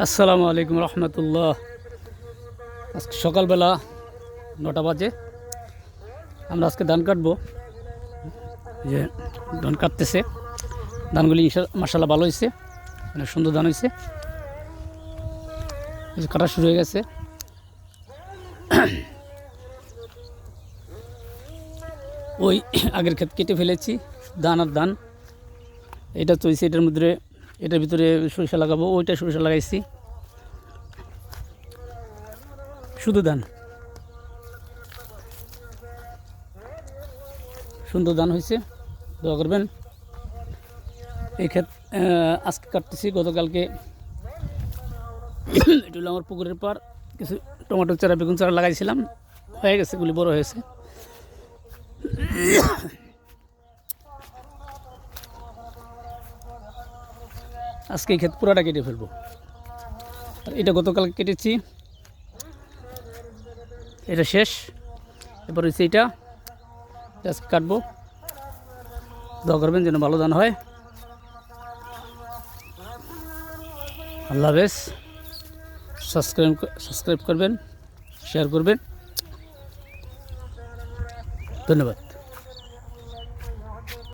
আসসালামু আলাইকুম রহমতুল্লাহ। আজকে সকালবেলা 9টা বাজে। আমরা আজকে ধান কাটবো। যে ধান কাটতেছে, ধানগুলি মাশাআল্লাহ ভালো হয়েছে, অনেক সুন্দর ধান হয়েছে। কাটা শুরু হয়ে গেছে। ওই আগের ক্ষেত কেটে ফেলেছি, ধান আর ধান। এটা চলছে, এটার ভিতরে সরিষা লাগাবো। ওইটা সরিষা লাগাইছি, শুধু ধান। সুন্দর ধান হয়েছে, দোয়া করবেন। এই ক্ষেত আজকে কাটতেছি, গতকালকে এটা হলো আমার পুকুরের পার। কিছু টমেটো চারা, বেগুন চারা লাগাইছিলাম, হয়ে গেছে, এগুলি বড় হয়েছে। আজকে এই ক্ষেত পুরাটা কেটে ফেলবো। আর এটা গতকালকে কেটেছি, এটা শেষ। এবার হচ্ছে এটা আজকে কাটবো। দোয়া করবেন যেন ভালো ধান হয়। আল্লাহ হাফেজ। সাবস্ক্রাইব করবেন, শেয়ার করবেন। ধন্যবাদ।